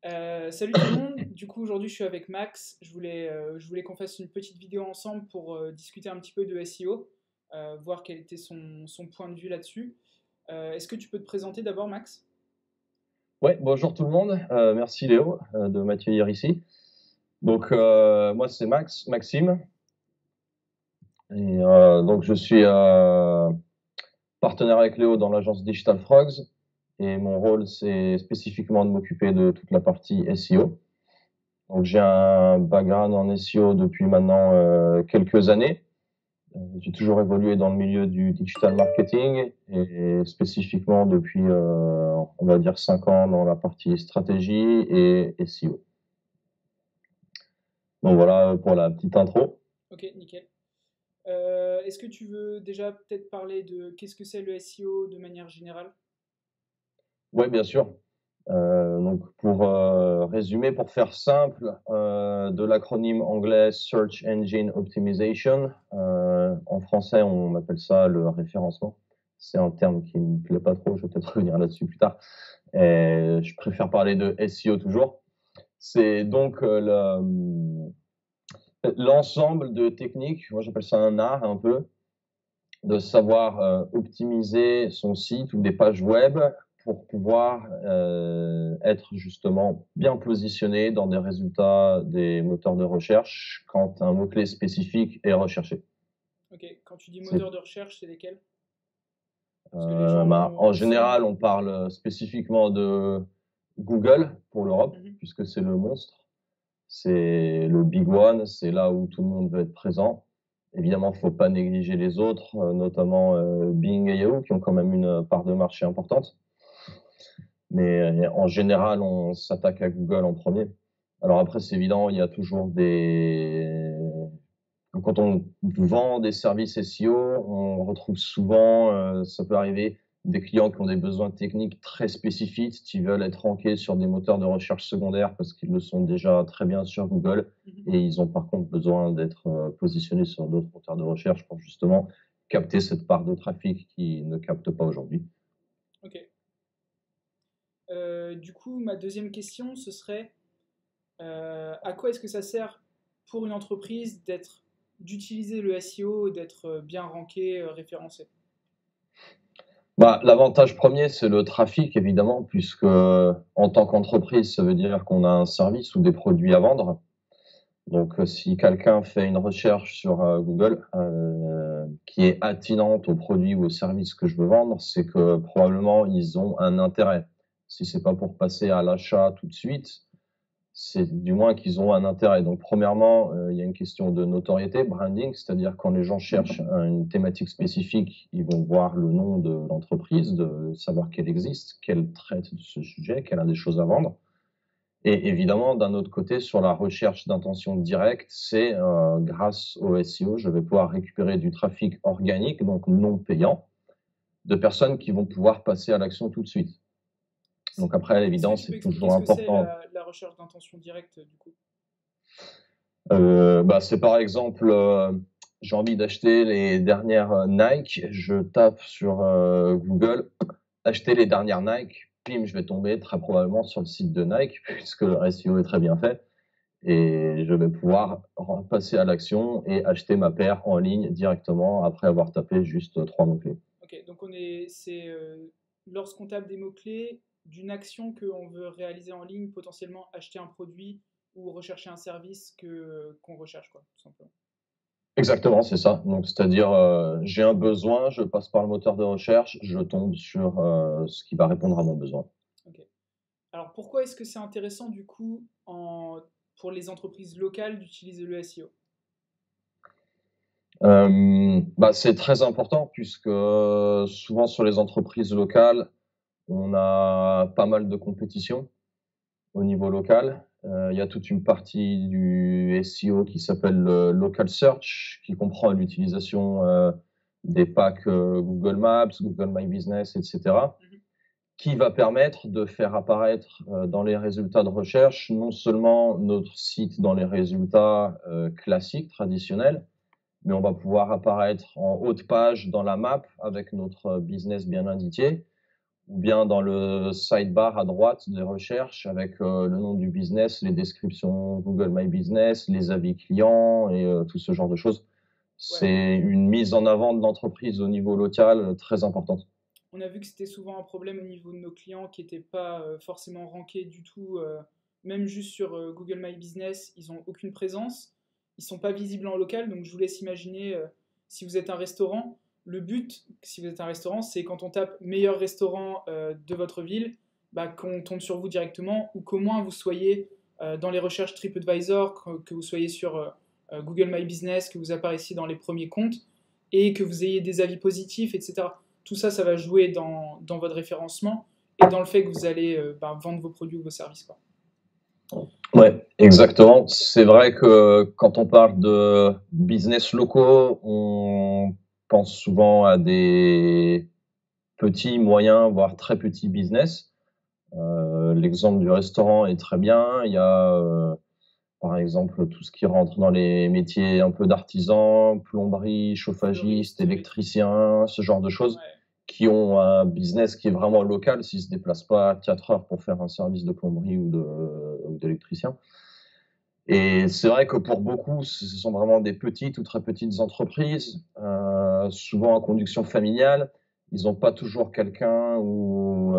Salut tout le monde, du coup aujourd'hui je suis avec Max, je voulais qu'on fasse une petite vidéo ensemble pour discuter un petit peu de SEO, voir quel était son point de vue là-dessus. Est-ce que tu peux te présenter d'abord Max? Ouais, bonjour tout le monde. Merci Léo de m'accueillir ici. Donc moi c'est Maxime, et donc je suis partenaire avec Léo dans l'agence Digital Frogs, et mon rôle c'est spécifiquement de m'occuper de toute la partie SEO. Donc j'ai un background en SEO depuis maintenant quelques années. J'ai toujours évolué dans le milieu du digital marketing et spécifiquement depuis on va dire 5 ans dans la partie stratégie et SEO. Donc voilà pour la petite intro. Ok, nickel. Est-ce que tu veux déjà peut-être parler de qu'est-ce que c'est le SEO de manière générale? Oui, bien sûr. Donc pour résumer, pour faire simple, de l'acronyme anglais Search Engine Optimization, en français on appelle ça le référencement. C'est un terme qui me plaît pas trop, je vais peut-être revenir là-dessus plus tard. Et je préfère parler de SEO toujours. C'est donc l'ensemble de techniques, moi j'appelle ça un art un peu, de savoir optimiser son site ou des pages web pour pouvoir être justement bien positionné dans des résultats des moteurs de recherche quand un mot-clé spécifique est recherché. Ok, quand tu dis C'est, moteur de recherche, c'est lesquels? Parce que les gens en ont souvent... général, on parle spécifiquement de Google pour l'Europe, Mhm. puisque c'est le monstre. C'est le big one, c'est là où tout le monde veut être présent. Évidemment, il ne faut pas négliger les autres, notamment Bing et Yahoo, qui ont quand même une part de marché importante. Mais en général, on s'attaque à Google en premier. Alors après, c'est évident, il y a toujours des... Quand on vend des services SEO, on retrouve souvent, ça peut arriver, des clients qui ont des besoins techniques très spécifiques, qui veulent être rankés sur des moteurs de recherche secondaires parce qu'ils le sont déjà très bien sur Google, Mhm. et ils ont par contre besoin d'être positionnés sur d'autres moteurs de recherche pour justement capter cette part de trafic qu'ils ne captent pas aujourd'hui. Ok. Du coup, ma deuxième question, ce serait à quoi est-ce que ça sert pour une entreprise d'utiliser le SEO et d'être bien ranké, référencé? Bah, l'avantage premier, c'est le trafic, évidemment, puisque en tant qu'entreprise, ça veut dire qu'on a un service ou des produits à vendre. Donc, si quelqu'un fait une recherche sur Google qui est attinente au produit ou au service que je veux vendre, c'est que probablement ils ont un intérêt. Si c'est pas pour passer à l'achat tout de suite, c'est du moins qu'ils ont un intérêt. Donc, premièrement, il y a une question de notoriété, branding, c'est-à-dire quand les gens cherchent une thématique spécifique, ils vont voir le nom de l'entreprise, de savoir qu'elle existe, qu'elle traite de ce sujet, qu'elle a des choses à vendre. Et évidemment, d'un autre côté, sur la recherche d'intention directe, c'est grâce au SEO, je vais pouvoir récupérer du trafic organique, donc non payant, de personnes qui vont pouvoir passer à l'action tout de suite. Donc après, à Est-ce que l'évidence, tu peux c'est expliquer toujours ce que c'est important. la recherche d'intention directe du coup? Bah, c'est par exemple, j'ai envie d'acheter les dernières Nike, je tape sur Google, acheter les dernières Nike, pim, je vais tomber très probablement sur le site de Nike, puisque le SEO est très bien fait, et je vais pouvoir passer à l'action et acheter ma paire en ligne directement après avoir tapé juste trois mots-clés. Ok, donc c'est lorsqu'on tape des mots-clés d'une action qu'on veut réaliser en ligne, potentiellement acheter un produit ou rechercher un service qu'on recherche, quoi, tout simplement. Exactement, c'est ça. Donc, c'est-à-dire, j'ai un besoin, je passe par le moteur de recherche, je tombe sur ce qui va répondre à mon besoin. Ok. Alors pourquoi est-ce que c'est intéressant du coup pour les entreprises locales d'utiliser le SEO? Bah, c'est très important puisque souvent sur les entreprises locales, on a pas mal de compétition au niveau local. Il y a toute une partie du SEO qui s'appelle le local search, qui comprend l'utilisation des packs Google Maps, Google My Business, etc., Mhm. qui va permettre de faire apparaître dans les résultats de recherche non seulement notre site dans les résultats classiques, traditionnels, mais on va pouvoir apparaître en haut de page dans la map avec notre business bien indiqué, ou bien dans le sidebar à droite des recherches avec le nom du business, les descriptions Google My Business, les avis clients et tout ce genre de choses. Ouais. C'est une mise en avant de l'entreprise au niveau local très importante. On a vu que c'était souvent un problème au niveau de nos clients qui n'étaient pas forcément rankés du tout, même juste sur Google My Business, ils n'ont aucune présence, ils ne sont pas visibles en local, donc je vous laisse imaginer si vous êtes un restaurant, le but, si vous êtes un restaurant, c'est quand on tape meilleur restaurant de votre ville, bah, qu'on tombe sur vous directement ou qu'au moins vous soyez dans les recherches TripAdvisor, que vous soyez sur Google My Business, que vous apparaissiez dans les premiers comptes et que vous ayez des avis positifs, etc. Tout ça, ça va jouer dans votre référencement et dans le fait que vous allez vendre vos produits ou vos services, quoi. Ouais, exactement. C'est vrai que quand on parle de business locaux, on pense souvent à des petits, moyens, voire très petits business. L'exemple du restaurant est très bien. Il y a, par exemple, tout ce qui rentre dans les métiers un peu d'artisan, plomberie, chauffagiste, Fleuriste, électricien, ce genre de choses, ouais, qui ont un business qui est vraiment local, s'ils se déplacent pas 4 heures pour faire un service de plomberie ou d'électricien. Et c'est vrai que pour beaucoup, ce sont vraiment des petites ou très petites entreprises, souvent en conduction familiale. Ils n'ont pas toujours quelqu'un ou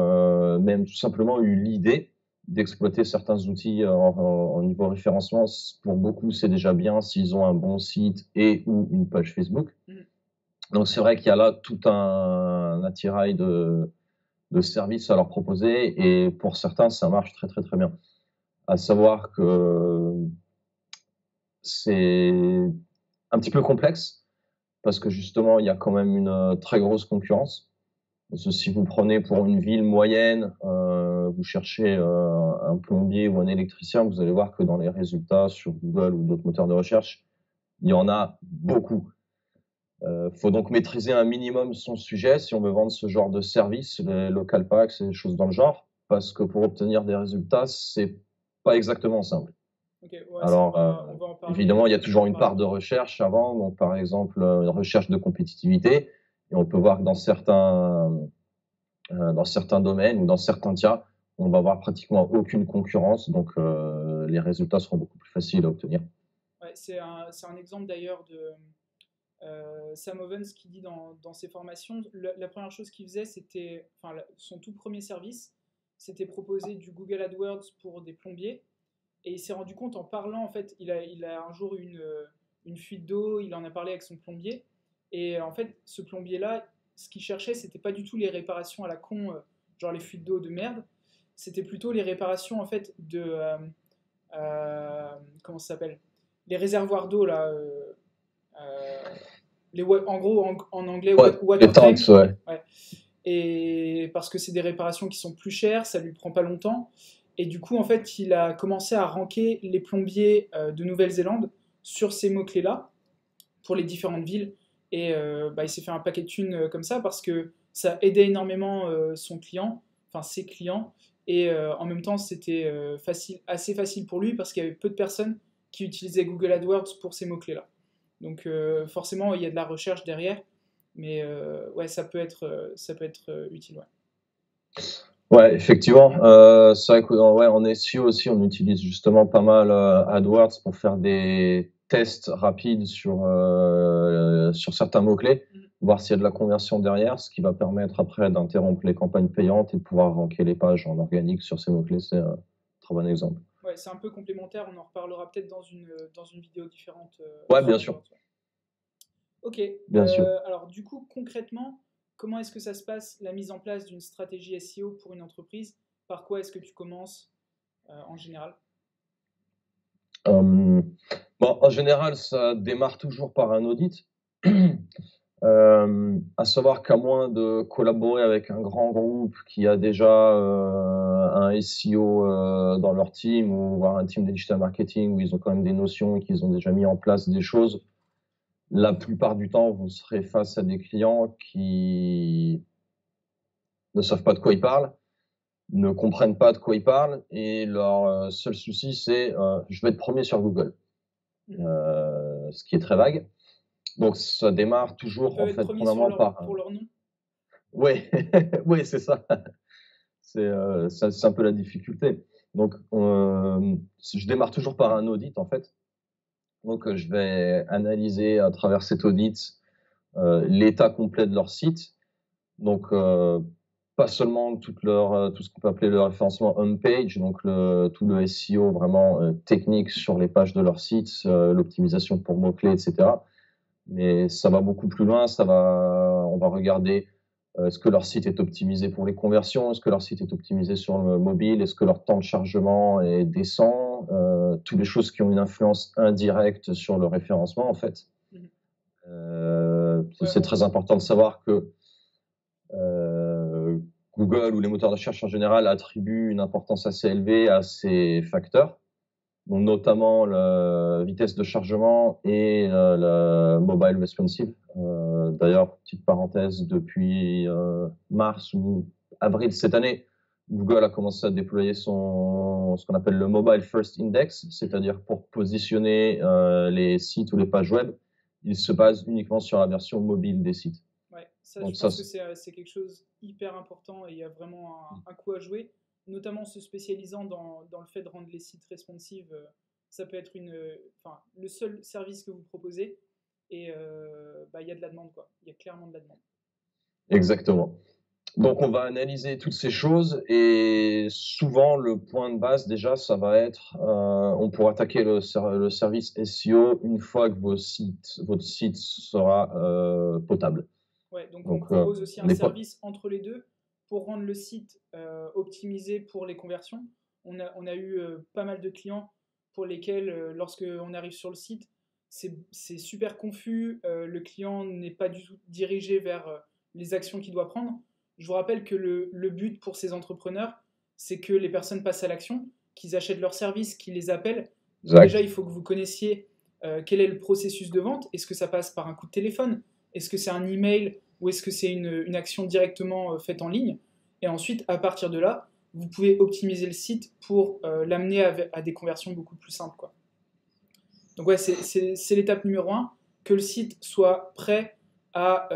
même tout simplement eu l'idée d'exploiter certains outils en niveau référencement. Pour beaucoup, c'est déjà bien s'ils ont un bon site et ou une page Facebook. mhm, Donc c'est vrai qu'il y a là tout un attirail de services à leur proposer et pour certains, ça marche très très très bien. À savoir que c'est un petit peu complexe parce que justement, il y a quand même une très grosse concurrence. Parce que si vous prenez pour une ville moyenne, vous cherchez un plombier ou un électricien, vous allez voir que dans les résultats sur Google ou d'autres moteurs de recherche, il y en a beaucoup. Faut donc maîtriser un minimum son sujet si on veut vendre ce genre de service, les local packs et des choses dans le genre, parce que pour obtenir des résultats, c'est pas exactement simple. ok, ouais, ça, Alors, on va en parler, évidemment, il y a toujours une par la part de suite. recherche avant, donc par exemple, une recherche de compétitivité. Et on peut voir que dans certains domaines ou dans certains cas, on va avoir pratiquement aucune concurrence, donc les résultats seront beaucoup plus faciles à obtenir. Ouais, c'est un exemple d'ailleurs de Sam Ovens qui dit dans ses formations, la première chose qu'il faisait, c'était, enfin, son tout premier service, c'était proposer du Google AdWords pour des plombiers. Et il s'est rendu compte en parlant, en fait, il a un jour eu une fuite d'eau, il en a parlé avec son plombier. Et en fait, ce plombier-là, ce qu'il cherchait, c'était pas du tout les réparations à la con, genre les fuites d'eau de merde. C'était plutôt les réparations, en fait, comment ça s'appelle? Les réservoirs d'eau, là. Euh, en gros, en anglais, Ouais, les water tanks, tank. ouais. Ouais. Et parce que c'est des réparations qui sont plus chères, ça lui prend pas longtemps. Et du coup, en fait, il a commencé à ranker les plombiers de Nouvelle-Zélande sur ces mots-clés-là pour les différentes villes. Et il s'est fait un paquet de thunes comme ça parce que ça aidait énormément son client, enfin ses clients. Et en même temps, c'était assez facile pour lui parce qu'il y avait peu de personnes qui utilisaient Google AdWords pour ces mots-clés-là. Donc forcément, il y a de la recherche derrière, mais ouais, ça peut être utile. Ouais. Ouais, effectivement. C'est vrai en SEO aussi, on utilise justement pas mal AdWords pour faire des tests rapides sur certains mots-clés, Mhm. voir s'il y a de la conversion derrière, ce qui va permettre après d'interrompre les campagnes payantes et de pouvoir ranker les pages en organique sur ces mots-clés. C'est un très bon exemple. Ouais, c'est un peu complémentaire, on en reparlera peut-être dans une vidéo différente Ouais, sur bien sûr, AdWords. Ouais. Ok, bien sûr. alors du coup, concrètement, comment est-ce que ça se passe, la mise en place d'une stratégie SEO pour une entreprise? Par quoi est-ce que tu commences en général? Euh, bon, en général, ça démarre toujours par un audit. À savoir qu'à moins de collaborer avec un grand groupe qui a déjà un SEO dans leur team ou voire un team de digital marketing où ils ont quand même des notions et qu'ils ont déjà mis en place des choses, la plupart du temps, vous serez face à des clients qui ne savent pas de quoi ils parlent, ne comprennent pas de quoi ils parlent et leur seul souci c'est je vais être premier sur Google, Mhm. ce qui est très vague. Donc ça démarre Ils toujours en peuvent être fait premiers premièrement par pour leur nom? oui, oui, c'est ça. C'est un peu la difficulté. Donc, je démarre toujours par un audit, en fait. Donc, je vais analyser à travers cet audit l'état complet de leur site. Donc, pas seulement tout ce qu'on peut appeler le référencement on-page, donc tout le SEO vraiment technique sur les pages de leur site, l'optimisation pour mots-clés, etc. Mais ça va beaucoup plus loin. On va regarder est-ce que leur site est optimisé pour les conversions, est-ce que leur site est optimisé sur le mobile, est-ce que leur temps de chargement est décent, toutes les choses qui ont une influence indirecte sur le référencement, en fait. C'est très important de savoir que Google ou les moteurs de recherche en général attribuent une importance assez élevée à ces facteurs, donc notamment la vitesse de chargement et la mobile responsive. D'ailleurs, petite parenthèse, depuis mars ou avril cette année, Google a commencé à déployer ce qu'on appelle le Mobile First Index, c'est-à-dire pour positionner les sites ou les pages web, il se base uniquement sur la version mobile des sites. Ouais, ça, je pense que c'est quelque chose hyper important et il y a vraiment un coup à jouer, notamment se spécialisant dans le fait de rendre les sites responsives. Ça peut être le seul service que vous proposez et il y a de la demande, quoi. Il y a clairement de la demande. Exactement. Donc, on va analyser toutes ces choses et souvent, le point de base, déjà, ça va être, on pourra attaquer le service SEO une fois que votre site sera potable. Ouais, donc on propose aussi un service entre les deux pour rendre le site optimisé pour les conversions. On a eu pas mal de clients pour lesquels, lorsqu'on arrive sur le site, c'est super confus, le client n'est pas du tout dirigé vers les actions qu'il doit prendre. Je vous rappelle que le but pour ces entrepreneurs, c'est que les personnes passent à l'action, qu'ils achètent leurs services, qu'ils les appellent. Donc déjà, il faut que vous connaissiez quel est le processus de vente. Est-ce que ça passe par un coup de téléphone? Est-ce que c'est un email ou est-ce que c'est une action directement faite en ligne? Et ensuite, à partir de là, vous pouvez optimiser le site pour l'amener à des conversions beaucoup plus simples, quoi. Donc ouais, c'est l'étape numéro 1, que le site soit prêt à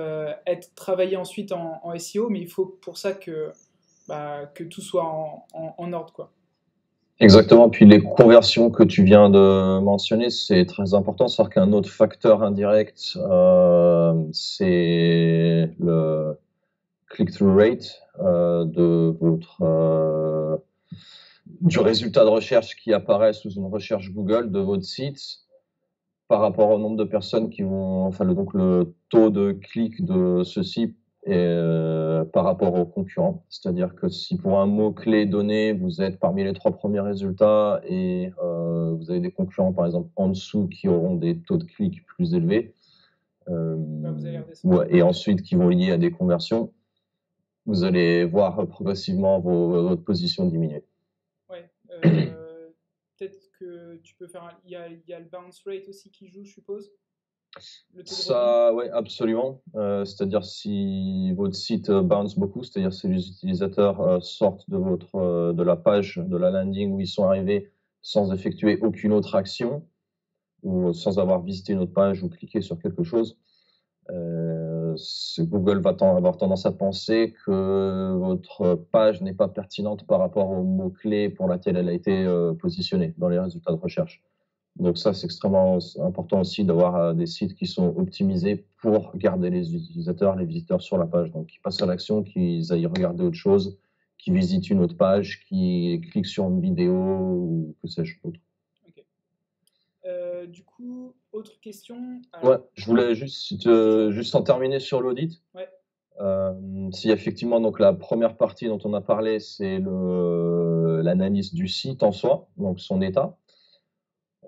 être travaillé ensuite en SEO, mais il faut pour ça que tout soit en ordre, quoi. Exactement. Puis les conversions que tu viens de mentionner, c'est très important. C'est-à-dire qu'un autre facteur indirect, c'est le click-through rate du résultat de recherche qui apparaît sous une recherche Google de votre site par rapport au nombre de personnes qui vont, donc le taux de clic de ceci par rapport aux concurrents. C'est-à-dire que si pour un mot-clé donné, vous êtes parmi les 3 premiers résultats et vous avez des concurrents, par exemple, en dessous qui auront des taux de clic plus élevés, et ensuite qui vont lier à des conversions, vous allez voir progressivement votre position diminuer. Ouais. Peut-être que tu peux faire il y a le bounce rate aussi qui joue, je suppose. Ça, ouais, absolument. C'est-à-dire si votre site bounce beaucoup, c'est-à-dire si les utilisateurs sortent de la page, de la landing où ils sont arrivés sans effectuer aucune autre action ou sans avoir visité une autre page ou cliqué sur quelque chose, Google va avoir tendance à penser que votre page n'est pas pertinente par rapport au mot-clé pour laquelle elle a été positionnée dans les résultats de recherche. Donc ça, c'est extrêmement important aussi d'avoir des sites qui sont optimisés pour garder les utilisateurs, les visiteurs sur la page. Donc, qu'ils passent à l'action, qu'ils aillent regarder autre chose, qu'ils visitent une autre page, qu'ils cliquent sur une vidéo ou que sais-je autre. Okay. Du coup, autre question. Alors, ouais, je voulais juste en terminer sur l'audit. Ouais. Si effectivement, donc la première partie dont on a parlé, c'est l'analyse du site en soi, donc son état.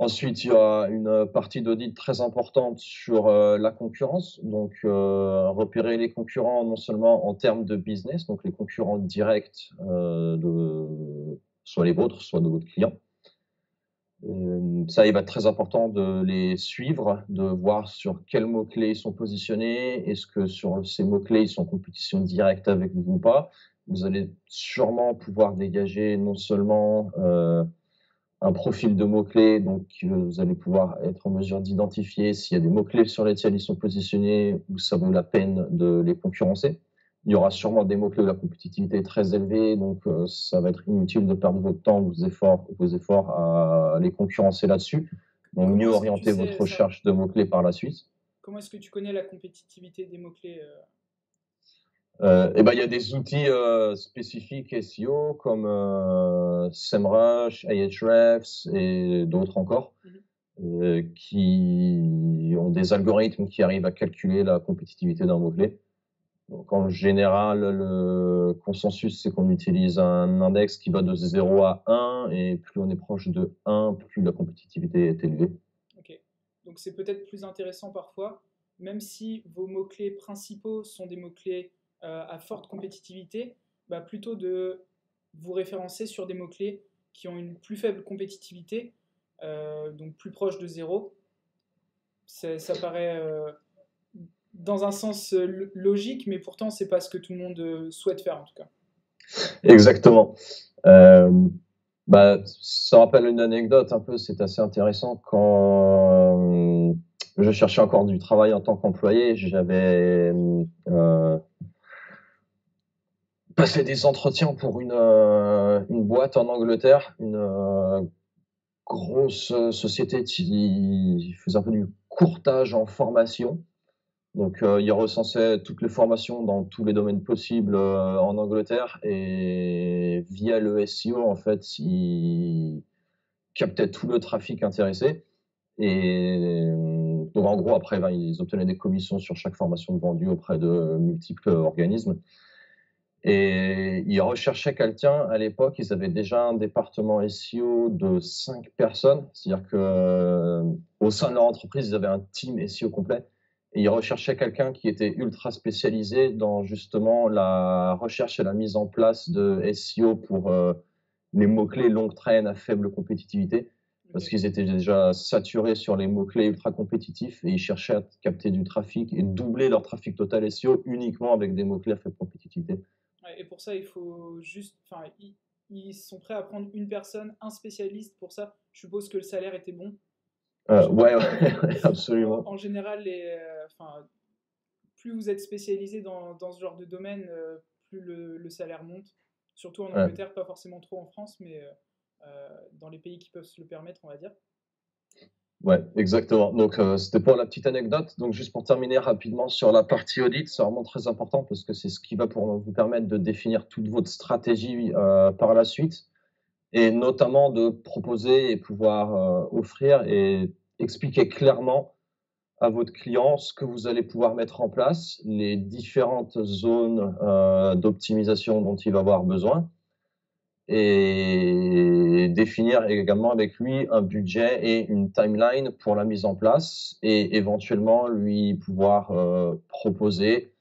Ensuite, il y a une partie d'audit très importante sur la concurrence, donc repérer les concurrents non seulement en termes de business, donc les concurrents directs soit les vôtres, soit de votre client. Ça, il va être très important de les suivre, de voir sur quels mots-clés ils sont positionnés, est-ce que sur ces mots-clés, ils sont en compétition directe avec vous ou pas. Vous allez sûrement pouvoir dégager non seulement un profil de mots-clés, donc vous allez pouvoir être en mesure d'identifier s'il y a des mots-clés sur lesquels ils sont positionnés, où ça vaut la peine de les concurrencer. il y aura sûrement des mots-clés où la compétitivité est très élevée, donc ça va être inutile de perdre votre temps, vos efforts à les concurrencer là-dessus. Donc Comment mieux est-ce que tu orienter sais votre ça? recherche de mots-clés par la suite. Comment est-ce que tu connais la compétitivité des mots-clés? Et ben il y a des outils spécifiques SEO comme SEMrush, Ahrefs et d'autres encore Mhm. qui ont des algorithmes qui arrivent à calculer la compétitivité d'un mot-clé. Donc en général, le consensus, c'est qu'on utilise un index qui va de 0 à 1, et plus on est proche de 1, plus la compétitivité est élevée. Ok. Donc c'est peut-être plus intéressant parfois, même si vos mots-clés principaux sont des mots-clés à forte compétitivité, bah, plutôt de vous référencer sur des mots-clés qui ont une plus faible compétitivité, donc plus proche de 0. Ça paraît dans un sens logique, mais pourtant c'est pas ce que tout le monde souhaite faire en tout cas. Exactement. Bah, ça rappelle une anecdote un peu, c'est assez intéressant. Quand je cherchais encore du travail en tant qu'employé, j'avais passé des entretiens pour une boîte en Angleterre, une grosse société qui faisait un peu du courtage en formation. Donc, il recensait toutes les formations dans tous les domaines possibles en Angleterre, et via le SEO, en fait, il captait tout le trafic intéressé. Et donc, en gros, après, ben, ils obtenaient des commissions sur chaque formation vendue auprès de multiples organismes. Et ils recherchaient quelqu'un à l'époque. Ils avaient déjà un département SEO de 5 personnes. C'est-à-dire que au sein de leur entreprise, ils avaient un team SEO complet. Et ils recherchaient quelqu'un qui était ultra spécialisé dans justement la recherche et la mise en place de SEO pour les mots-clés longue traîne à faible compétitivité. Parce Okay. qu'ils étaient déjà saturés sur les mots-clés ultra compétitifs, et ils cherchaient à capter du trafic et doubler leur trafic total SEO uniquement avec des mots-clés à faible compétitivité. Ouais, et pour ça, il faut juste. Enfin, ils sont prêts à prendre une personne, un spécialiste pour ça. Je suppose que le salaire était bon. Ouais, absolument. En général, enfin, plus vous êtes spécialisé dans ce genre de domaine, plus le salaire monte. Surtout en Ouais. Angleterre, pas forcément trop en France, mais dans les pays qui peuvent se le permettre, on va dire. Ouais, exactement. Donc, c'était pour la petite anecdote. Donc, juste pour terminer rapidement sur la partie audit, c'est vraiment très important parce que c'est ce qui va pour vous permettre de définir toute votre stratégie par la suite, et notamment de proposer et pouvoir offrir et expliquer clairement à votre client ce que vous allez pouvoir mettre en place, les différentes zones d'optimisation dont il va avoir besoin, et définir également avec lui un budget et une timeline pour la mise en place, et éventuellement lui pouvoir proposer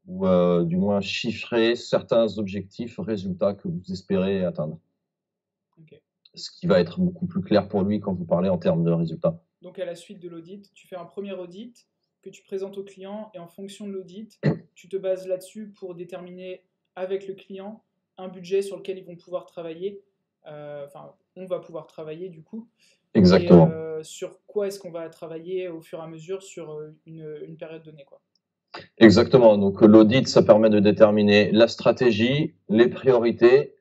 ou du moins chiffrer certains objectifs, résultats que vous espérez atteindre. Okay. Ce qui va être beaucoup plus clair pour lui quand vous parlez en termes de résultats. Donc, à la suite de l'audit, tu fais un premier audit que tu présentes au client et en fonction de l'audit, tu te bases là-dessus pour déterminer avec le client un budget sur lequel ils vont pouvoir travailler. Enfin, on va pouvoir travailler du coup. Et Exactement. sur quoi est-ce qu'on va travailler au fur et à mesure sur une période donnée, quoi. Exactement. Donc l'audit, ça permet de déterminer la stratégie, les priorités,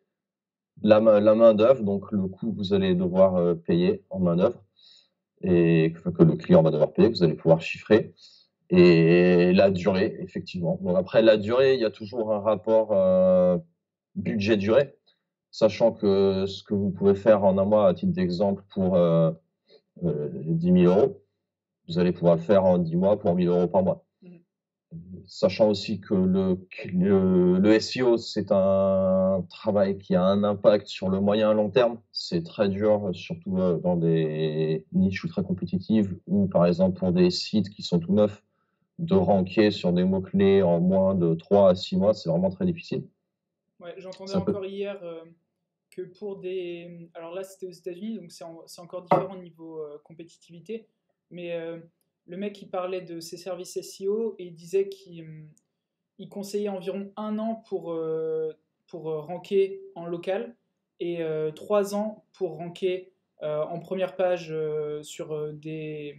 la main d'œuvre, donc le coût que vous allez devoir payer en main d'œuvre, et que le client va devoir payer, que vous allez pouvoir chiffrer, et la durée, effectivement. Donc après la durée, il y a toujours un rapport budget-durée, sachant que ce que vous pouvez faire en un mois, à titre d'exemple, pour 10 000 euros, vous allez pouvoir le faire en 10 mois pour 1 000 euros par mois. Mhm. Sachant aussi que le SEO, c'est un travail qui a un impact sur le moyen et long terme. C'est très dur, surtout dans des niches très compétitives, ou par exemple pour des sites qui sont tout neufs, de ranker sur des mots-clés en moins de 3 à 6 mois, c'est vraiment très difficile. Ouais, j'entendais Ça peut... encore hier que pour des... Alors là, c'était aux États-Unis, donc c'est encore différent niveau compétitivité. Mais le mec, il parlait de ses services SEO et il disait qu'il conseillait environ 1 an pour ranker en local et 3 ans pour ranker en première page sur des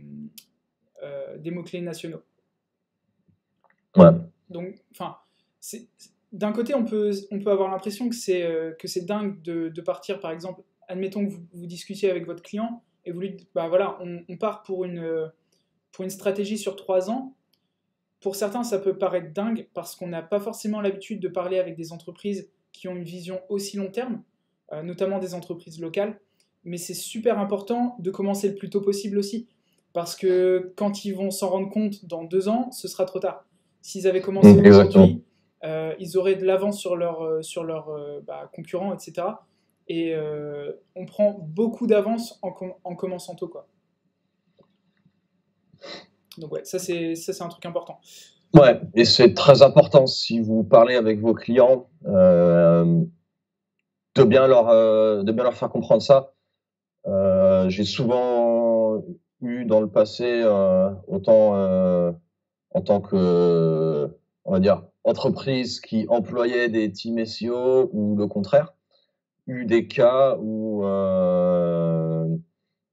mots-clés nationaux. Ouais. Donc, enfin, c'est d'un côté, on peut avoir l'impression que c'est dingue de partir, par exemple, admettons que vous discutiez avec votre client et vous lui dites, bah voilà, on part pour une stratégie sur 3 ans. Pour certains, ça peut paraître dingue parce qu'on n'a pas forcément l'habitude de parler avec des entreprises qui ont une vision aussi long terme, notamment des entreprises locales. Mais c'est super important de commencer le plus tôt possible aussi. Parce que quand ils vont s'en rendre compte dans 2 ans, ce sera trop tard. S'ils avaient commencé Exactement. aujourd'hui, ils auraient de l'avance sur leurs concurrents, etc. Et on prend beaucoup d'avance en commençant tôt, quoi. Donc ouais, ça c'est un truc important. Ouais, et c'est très important si vous parlez avec vos clients de bien leur faire comprendre ça. J'ai souvent eu dans le passé, autant en tant que, on va dire, entreprise qui employait des teams SEO ou le contraire, eu des cas où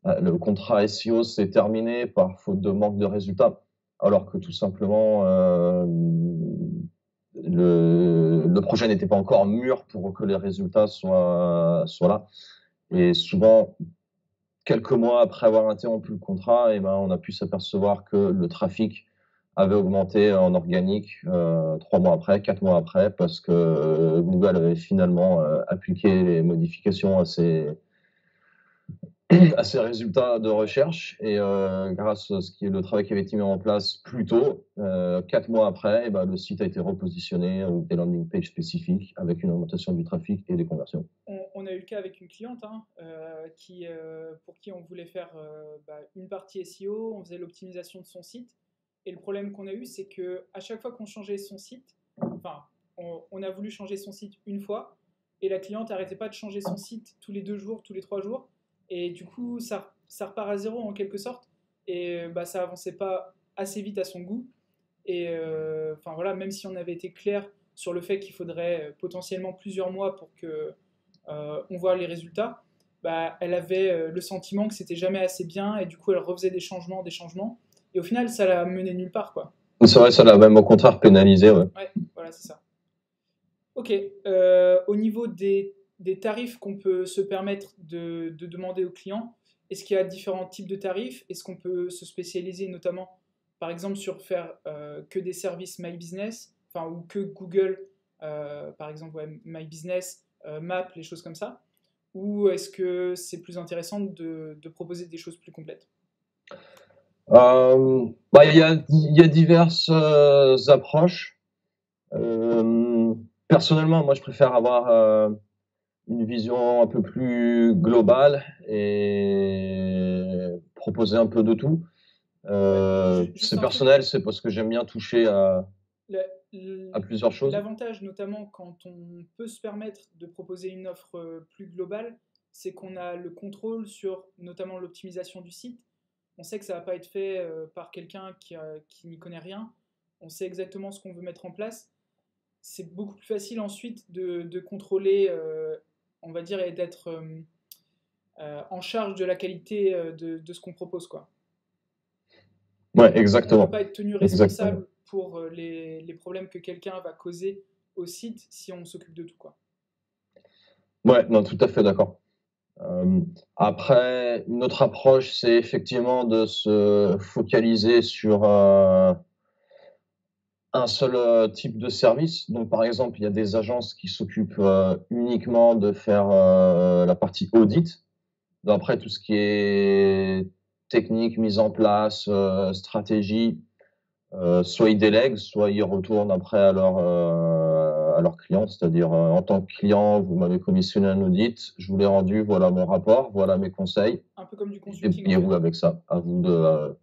le contrat SEO s'est terminé par faute de manque de résultats, alors que tout simplement le projet n'était pas encore mûr pour que les résultats soient là. Et souvent, quelques mois après avoir interrompu le contrat, et ben, on a pu s'apercevoir que le trafic avait augmenté en organique 3 mois après, 4 mois après, parce que Google avait finalement appliqué les modifications à ses résultats de recherche. Et grâce à le travail qui avait été mis en place plus tôt, 4 mois après, et ben, le site a été repositionné avec des landing pages spécifiques avec une augmentation du trafic et des conversions. On a eu le cas avec une cliente hein, pour qui on voulait faire une partie SEO, on faisait l'optimisation de son site. Et le problème qu'on a eu, c'est que à chaque fois qu'on changeait son site, enfin, on a voulu changer son site une fois, et la cliente n'arrêtait pas de changer son site tous les 2 jours, tous les 3 jours, et du coup, ça repart à zéro en quelque sorte, et ça avançait pas assez vite à son goût. Et enfin voilà, même si on avait été clair sur le fait qu'il faudrait potentiellement plusieurs mois pour que on voit les résultats, elle avait le sentiment que c'était jamais assez bien et du coup elle refaisait des changements et au final ça l'a mené nulle part quoi. C'est vrai, ça l'a même au contraire pénalisé. Ouais. Ouais, voilà c'est ça. Ok, au niveau des tarifs qu'on peut se permettre de demander aux clients, est-ce qu'il y a différents types de tarifs? Est-ce qu'on peut se spécialiser notamment par exemple sur faire que des services My Business, enfin ou que Google, par exemple ouais, My Business, Map, les choses comme ça? Ou est-ce que c'est plus intéressant de proposer des choses plus complètes? Il y a diverses approches. Personnellement, moi, je préfère avoir une vision un peu plus globale et proposer un peu de tout. Ouais, juste C'est un truc, personnel, c'est parce que j'aime bien toucher la- à plusieurs choses. l'avantage notamment quand on peut se permettre de proposer une offre plus globale, c'est qu'on a le contrôle sur notamment l'optimisation du site. On sait que ça ne va pas être fait par quelqu'un qui n'y connaît rien. On sait exactement ce qu'on veut mettre en place. C'est beaucoup plus facile ensuite de contrôler, on va dire, et d'être en charge de la qualité de ce qu'on propose, quoi. Ouais, On ne peut exactement. pas être tenu Exactement. responsable pour les problèmes que quelqu'un va causer au site si on s'occupe de tout, quoi. Ouais, non, tout à fait d'accord. Euh, Après, une autre approche, c'est effectivement de se focaliser sur un seul type de service. Donc, par exemple, il y a des agences qui s'occupent uniquement de faire la partie audit. Après, tout ce qui est technique, mise en place, stratégie, soit ils délèguent, soit ils retournent après à leurs clients. C'est-à-dire, en tant que client, vous m'avez commissionné un audit, je vous l'ai rendu, voilà mon rapport, voilà mes conseils. Un peu comme du consulting, en Débrouillez-vous fait. avec ça. À vous de,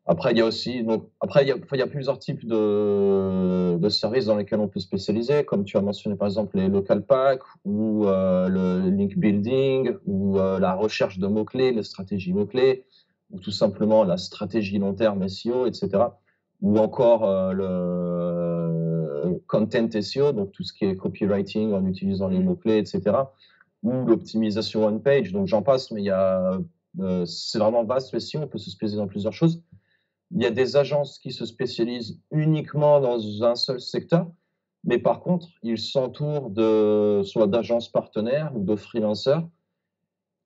après, il y a aussi, donc, après, il y a plusieurs types de services dans lesquels on peut spécialiser, comme tu as mentionné par exemple les local packs ou le link building ou la recherche de mots-clés, les stratégies mots-clés ou tout simplement la stratégie long terme SEO, etc. Ou encore le content SEO, donc tout ce qui est copywriting en utilisant les mots-clés, etc. Ou l'optimisation on page. Donc j'en passe, mais il y a, c'est vraiment vaste le SEO, on peut se spécialiser dans plusieurs choses. Il y a des agences qui se spécialisent uniquement dans un seul secteur. mais par contre, ils s'entourent de soit d'agences partenaires ou de freelancers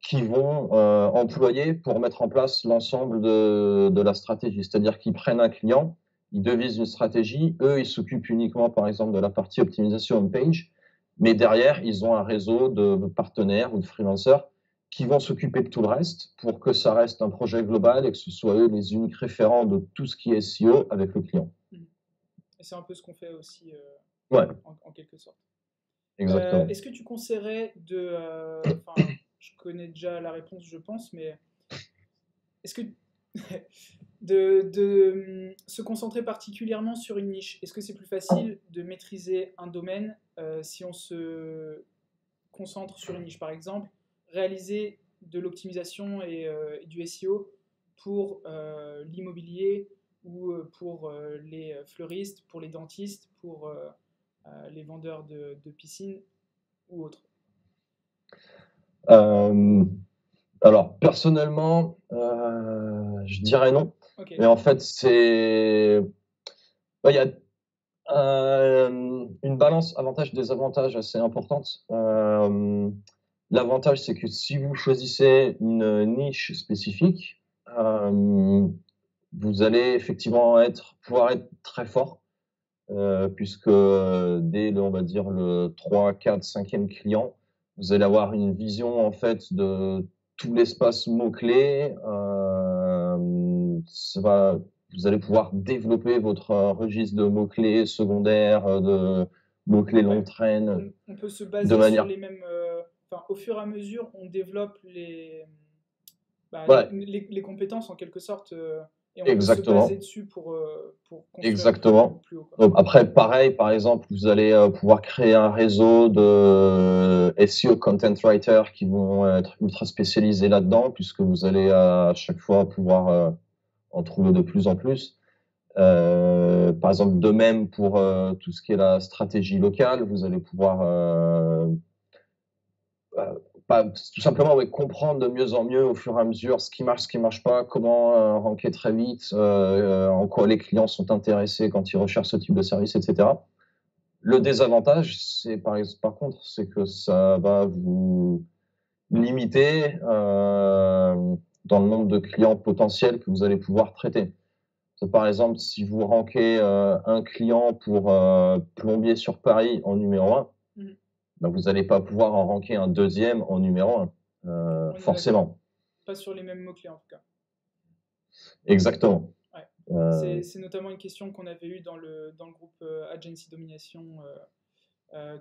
qui vont employer pour mettre en place l'ensemble de la stratégie. C'est-à-dire qu'ils prennent un client, ils devisent une stratégie, eux, ils s'occupent uniquement, par exemple, de la partie optimisation home-page, mais derrière, ils ont un réseau de partenaires ou de freelancers qui vont s'occuper de tout le reste pour que ça reste un projet global et que ce soit eux les uniques référents de tout ce qui est SEO avec le client. Et c'est un peu ce qu'on fait aussi Ouais, en quelque sorte. exactement. Est-ce que tu conseillerais je connais déjà la réponse, je pense, mais est-ce que de se concentrer particulièrement sur une niche, est-ce que c'est plus facile de maîtriser un domaine si on se concentre sur une niche? Par exemple, réaliser de l'optimisation et du SEO pour l'immobilier ou pour les fleuristes, pour les dentistes, pour les vendeurs de piscines ou autres. Alors, personnellement, je dirais non. Okay. Mais en fait, il y a une balance avantage-désavantage assez importante. L'avantage, c'est que si vous choisissez une niche spécifique, vous allez effectivement pouvoir être très fort, puisque dès on va dire le 3, 4, 5e client, vous allez avoir une vision en fait de tout l'espace mots-clés. Vous allez pouvoir développer votre registre de mots-clés secondaires, de mots-clés longue traîne, on peut se de baser sur manière. les mêmes. Au fur et à mesure, on développe Ouais, les compétences en quelque sorte, et on peut se baser exactement. dessus pour construire Exactement. plus haut, quoi. Donc après, pareil, par exemple, vous allez pouvoir créer un réseau de SEO content writers qui vont être ultra spécialisés là-dedans, puisque vous allez à chaque fois pouvoir en trouver de plus en plus. Par exemple, de même pour tout ce qui est la stratégie locale, vous allez pouvoir tout simplement comprendre de mieux en mieux au fur et à mesure ce qui marche pas, comment ranker très vite, en quoi les clients sont intéressés quand ils recherchent ce type de service, etc. Le désavantage, c'est par contre, c'est que ça va vous limiter dans le nombre de clients potentiels que vous allez pouvoir traiter. Par exemple, si vous rankez un client pour plombier sur Paris en numéro 1, ben, vous n'allez pas pouvoir en ranker un deuxième en numéro 1, forcément. Pas sur les mêmes mots-clés en tout cas. Exactement. Ouais. C'est notamment une question qu'on avait eue dans le groupe Agency Domination.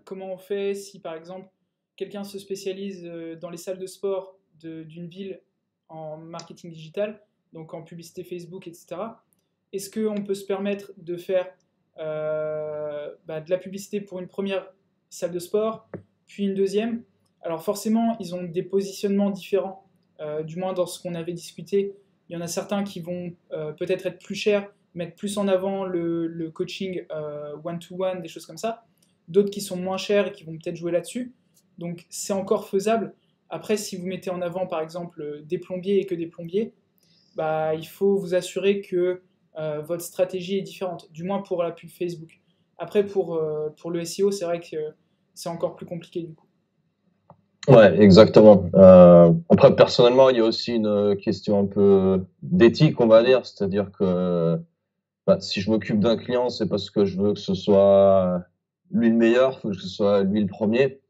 Comment on fait si par exemple quelqu'un se spécialise dans les salles de sport d'une ville en marketing digital, donc en publicité Facebook, etc. Est-ce qu'on peut se permettre de faire de la publicité pour une première salle de sport, puis une deuxième? Alors forcément, ils ont des positionnements différents, du moins dans ce qu'on avait discuté. Il y en a certains qui vont peut-être être plus chers, mettre plus en avant le coaching one-to-one, des choses comme ça. D'autres qui sont moins chers et qui vont peut-être jouer là-dessus. Donc c'est encore faisable. Après, si vous mettez en avant par exemple des plombiers et que des plombiers, il faut vous assurer que votre stratégie est différente, du moins pour la pub Facebook. Après, pour le SEO, c'est vrai que c'est encore plus compliqué du coup. Ouais, exactement. Après, personnellement, il y a aussi une question un peu d'éthique, on va dire, c'est-à-dire que si je m'occupe d'un client, c'est parce que je veux que ce soit lui le meilleur, que ce soit lui le premier.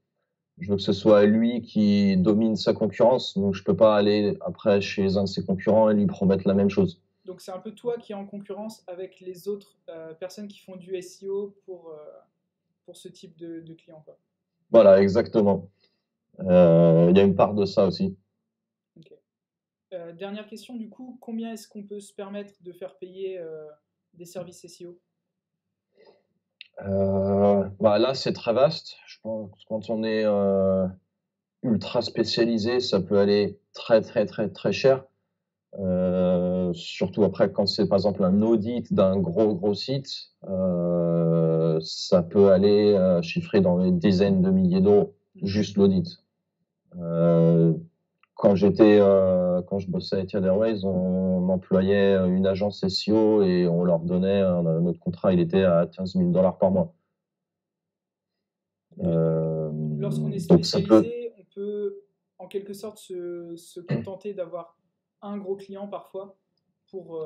Je veux que ce soit lui qui domine sa concurrence, donc je peux pas aller après chez un de ses concurrents et lui promettre la même chose. Donc c'est un peu toi qui es en concurrence avec les autres personnes qui font du SEO pour ce type de client, quoi. Voilà, exactement. Il y a une part de ça aussi. Okay. Dernière question, du coup, combien est-ce qu'on peut se permettre de faire payer des services SEO? Là, c'est très vaste. Je pense que quand on est ultra spécialisé, ça peut aller très, très, très, très cher. Surtout après, quand c'est par exemple un audit d'un gros site, ça peut aller chiffrer dans les dizaines de milliers d'euros, juste l'audit. Quand je bossais avec Airways, on employait une agence SEO et on leur donnait notre contrat, il était à $15 000 par mois. lorsqu'on est Donc ça peut... spécialisé, on peut en quelque sorte se contenter d'avoir un gros client parfois pour,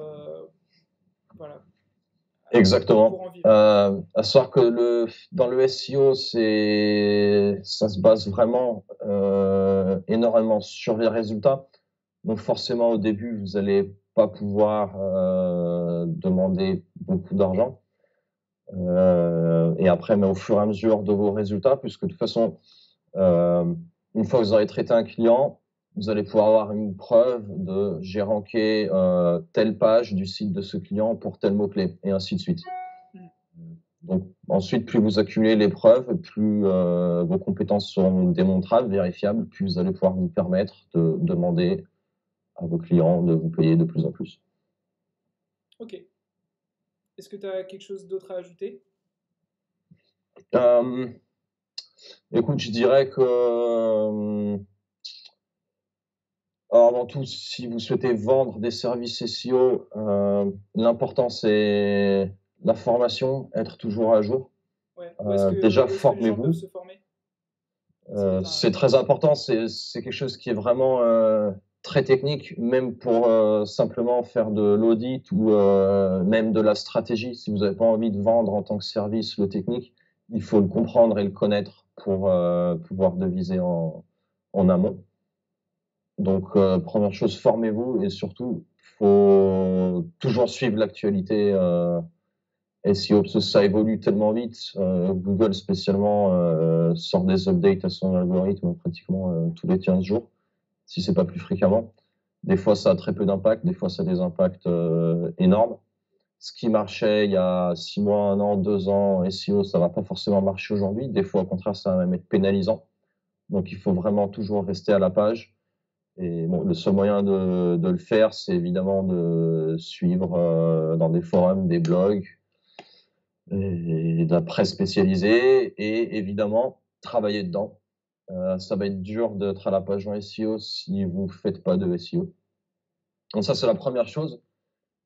voilà, pour Exactement. en vivre. À savoir que dans le SEO, ça se base vraiment énormément sur les résultats. Donc forcément, au début, vous n'allez pas pouvoir demander beaucoup d'argent. Et après, mais au fur et à mesure de vos résultats, puisque de toute façon, une fois que vous aurez traité un client, vous allez pouvoir avoir une preuve de j'ai ranké telle page du site de ce client pour tel mot-clé, et ainsi de suite. Mm. Donc ensuite, plus vous accumulez les preuves, plus vos compétences seront démontrables, vérifiables, plus vous allez pouvoir vous permettre de demander à vos clients de vous payer de plus en plus. Ok. Est-ce que tu as quelque chose d'autre à ajouter? Euh, Écoute, je dirais que alors avant tout, si vous souhaitez vendre des services SEO, l'important c'est la formation, être toujours à jour. Ouais. Déjà, Où est-ce que les gens peuvent formez-vous. se former? Est-ce que tu C'est as... très important. C'est quelque chose qui est vraiment très technique, même pour simplement faire de l'audit ou même de la stratégie. Si vous n'avez pas envie de vendre en tant que service le technique, il faut le comprendre et le connaître pour pouvoir deviser en amont. Donc, première chose, formez-vous et surtout, faut toujours suivre l'actualité SEO parce que ça évolue tellement vite. Google spécialement sort des updates à son algorithme pratiquement tous les 15 jours, si c'est pas plus fréquemment. Des fois, ça a très peu d'impact, des fois, ça a des impacts énormes. Ce qui marchait il y a 6 mois, 1 an, 2 ans, SEO, ça va pas forcément marcher aujourd'hui. Des fois, au contraire, ça va même être pénalisant. Donc, il faut vraiment toujours rester à la page. Et bon, le seul moyen de le faire, c'est évidemment de suivre dans des forums, des blogs et de la presse spécialisée et évidemment travailler dedans. Ça va être dur d'être à la page en SEO si vous faites pas de SEO. Donc ça, c'est la première chose.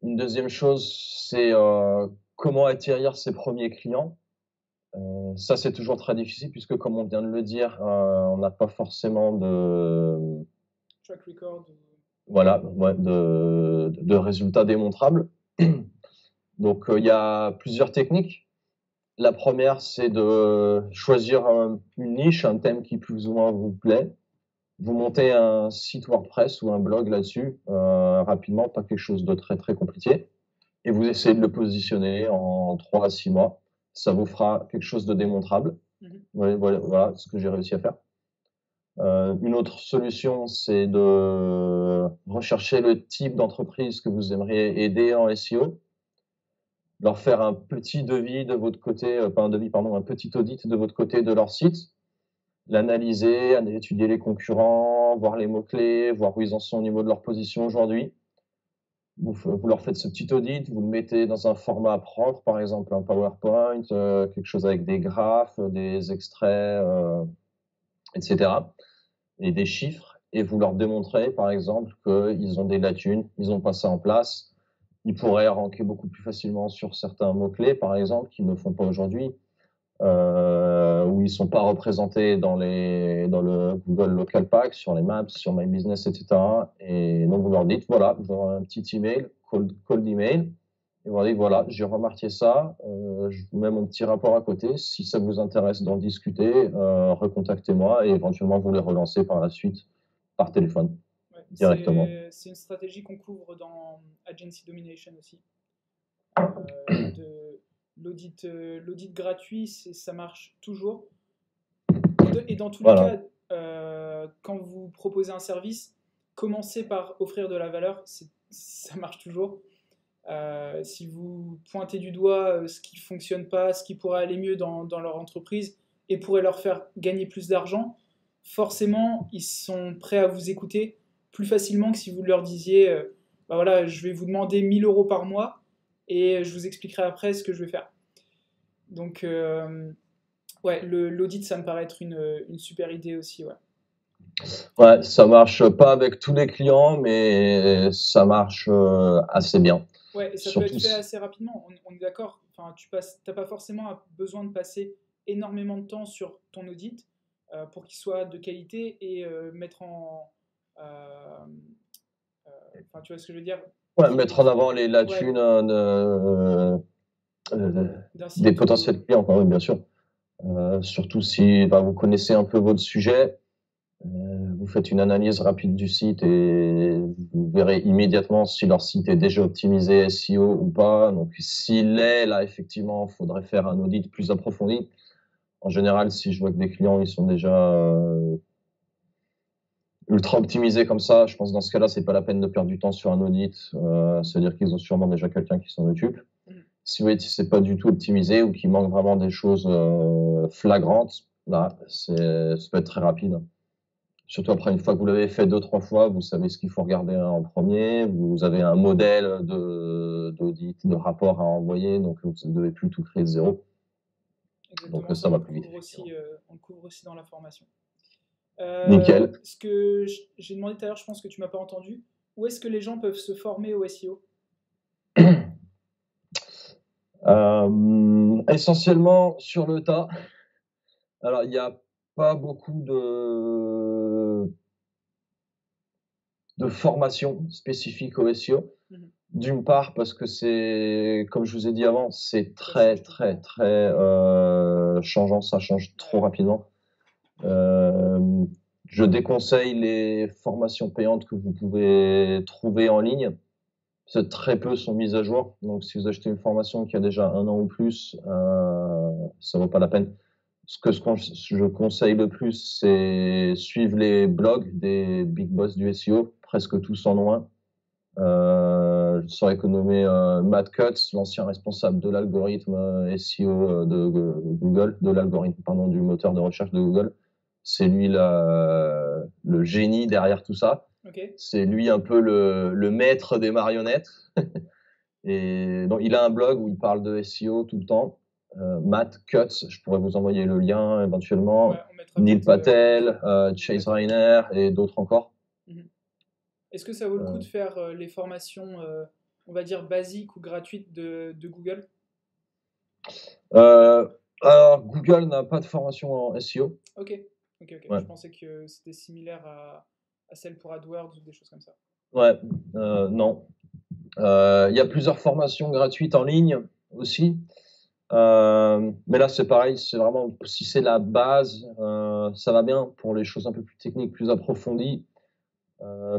Une deuxième chose, c'est comment atterrir ses premiers clients. Ça, c'est toujours très difficile puisque, comme on vient de le dire, on n'a pas forcément de Track record voilà, ouais, de résultats démontrables. Donc, il y a plusieurs techniques. La première, c'est de choisir une niche, un thème qui plus ou moins vous plaît. Vous montez un site WordPress ou un blog là-dessus rapidement, pas quelque chose de très très compliqué. Et vous essayez de le positionner en 3 à 6 mois. Ça vous fera quelque chose de démontrable. Voilà ce que j'ai réussi à faire. Une autre solution, c'est de rechercher le type d'entreprise que vous aimeriez aider en SEO, leur faire un petit devis de votre côté, pas un devis, pardon, un petit audit de votre côté de leur site, l'analyser, étudier les concurrents, voir les mots-clés, voir où ils en sont au niveau de leur position aujourd'hui. Vous leur faites ce petit audit, vous le mettez dans un format propre, par exemple un PowerPoint, quelque chose avec des graphes, des extraits, etc. et des chiffres, et vous leur démontrez, par exemple, qu'ils ont des lacunes, ils n'ont pas ça en place. Ils pourraient ranker beaucoup plus facilement sur certains mots-clés, par exemple, qu'ils ne font pas aujourd'hui, où ils sont pas représentés dans le Google Local Pack, sur les maps, sur My Business, etc. Et donc, vous leur dites, voilà, vous aurez un petit email, cold email, et vous leur dites, voilà, j'ai remarqué ça, je vous mets mon petit rapport à côté. Si ça vous intéresse d'en discuter, recontactez-moi et éventuellement vous les relancez par la suite par téléphone Ouais, directement. c'est une stratégie qu'on couvre dans Agency Domination aussi. L'audit gratuit, ça marche toujours. Et dans tous les Voilà. cas, quand vous proposez un service, commencez par offrir de la valeur, ça marche toujours. Si vous pointez du doigt ce qui ne fonctionne pas, ce qui pourrait aller mieux dans leur entreprise et pourrait leur faire gagner plus d'argent, forcément, ils sont prêts à vous écouter plus facilement que si vous leur disiez bah voilà, je vais vous demander 1 000 euros par mois et je vous expliquerai après ce que je vais faire. Donc, ouais, l'audit, ça me paraît être une super idée aussi. Ouais. Ouais, ça marche pas avec tous les clients, mais ça marche assez bien. Ouais, et ça peut être Surtout fait assez rapidement, on est d'accord. Enfin, t'as pas forcément besoin de passer énormément de temps sur ton audit. pour qu'il soit de qualité et mettre en... Enfin, tu vois ce que je veux dire? Ouais, mettre en avant les Ouais, lacunes d'un des site ou... potentiels clients, quoi, oui, bien sûr. Surtout si vous connaissez un peu votre sujet, vous faites une analyse rapide du site et vous verrez immédiatement si leur site est déjà optimisé SEO ou pas. Donc, s'il l'est, là, effectivement, il faudrait faire un audit plus approfondi. En général, si je vois que des clients, ils sont déjà ultra optimisés comme ça, je pense que dans ce cas-là, c'est pas la peine de perdre du temps sur un audit. C'est-à-dire qu'ils ont sûrement déjà quelqu'un qui s'en occupe. Si vous voyez que c'est pas du tout optimisé ou qu'il manque vraiment des choses flagrantes, là, ça peut être très rapide. Surtout après, une fois que vous l'avez fait 2-3 fois, vous savez ce qu'il faut regarder en premier, vous avez un modèle d'audit, de rapport à envoyer, donc vous ne devez plus tout créer de zéro. Exactement, Donc ça va plus vite. on le couvre aussi dans la formation. Nickel. Ce que j'ai demandé tout à l'heure, je pense que tu m'as pas entendu. Où est-ce que les gens peuvent se former au SEO? Essentiellement sur le tas. Alors, il n'y a pas beaucoup de formation spécifique au SEO. D'une part, parce que c'est, comme je vous ai dit avant, c'est très changeant, ça change trop rapidement. Je déconseille les formations payantes que vous pouvez trouver en ligne. Très peu sont mises à jour. Donc, si vous achetez une formation qui a déjà 1 an ou plus, ça vaut pas la peine. Ce que je conseille le plus, c'est suivre les blogs des big boss du SEO, presque tous en ont un. Je saurais que nommer Matt Cutts, l'ancien responsable de l'algorithme SEO de Google, de l'algorithme, pardon, du moteur de recherche de Google. C'est lui le génie derrière tout ça. Okay. C'est lui un peu le maître des marionnettes. Et donc, il a un blog où il parle de SEO tout le temps. Matt Cutts, je pourrais vous envoyer le lien éventuellement. Ouais, Neil Patel, Chase Reiner et d'autres encore. Est-ce que ça vaut le coup de faire les formations, on va dire, basiques ou gratuites de Google? Alors, Google n'a pas de formation en SEO. Ok. Ouais. Je pensais que c'était similaire à celle pour AdWords ou des choses comme ça. Ouais, non. Il y a plusieurs formations gratuites en ligne aussi. Mais là, c'est pareil, c'est vraiment, si c'est la base, ça va bien. Pour les choses un peu plus techniques, plus approfondies,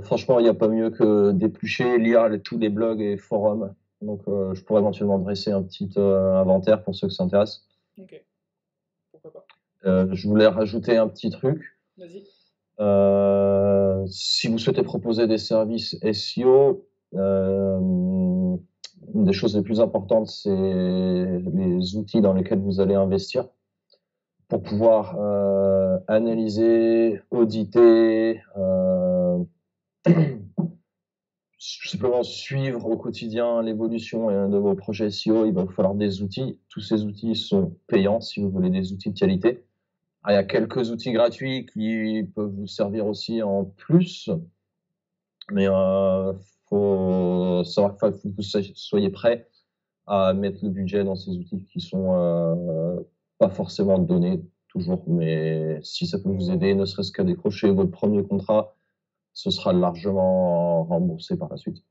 franchement, il n'y a pas mieux que d'éplucher, lire tous les blogs et forums. Donc, je pourrais éventuellement dresser un petit inventaire pour ceux qui s'intéressent. Ok, pourquoi pas. Je voulais rajouter un petit truc. Vas-y. Si vous souhaitez proposer des services SEO, une des choses les plus importantes, c'est les outils dans lesquels vous allez investir pour pouvoir analyser, auditer, simplement suivre au quotidien l'évolution de vos projets SEO. Il va vous falloir des outils. Tous ces outils sont payants si vous voulez des outils de qualité. Il y a quelques outils gratuits qui peuvent vous servir aussi en plus, mais faut savoir, faut que vous soyez prêt à mettre le budget dans ces outils qui sont pas forcément donnés toujours, mais si ça peut vous aider, ne serait-ce qu'à décrocher votre premier contrat, ce sera largement remboursé par la suite.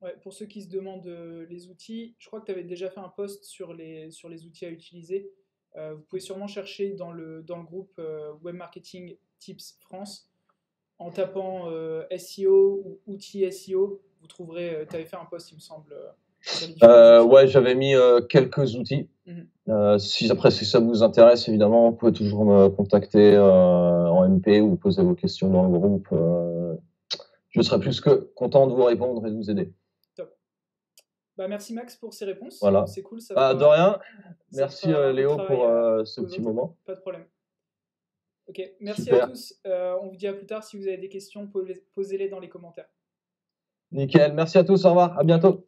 Ouais, pour ceux qui se demandent les outils, je crois que tu avais déjà fait un post sur les outils à utiliser. Vous pouvez sûrement chercher dans le groupe Web Marketing Tips France. En tapant SEO ou outils SEO, vous trouverez, tu avais fait un post, il me semble. Ouais, j'avais mis quelques outils. Si ça vous intéresse, évidemment, vous pouvez toujours me contacter en MP ou poser vos questions dans le groupe. Je serai plus que content de vous répondre et de vous aider. Top. Bah, merci Max pour ces réponses. Voilà. C'est cool. Ça de rien. Merci Léo pour ce petit moment. Pas de problème. Ok, merci Super. à tous. On vous dit à plus tard. Si vous avez des questions, posez-les dans les commentaires. Nickel. Merci à tous. Au revoir. À bientôt.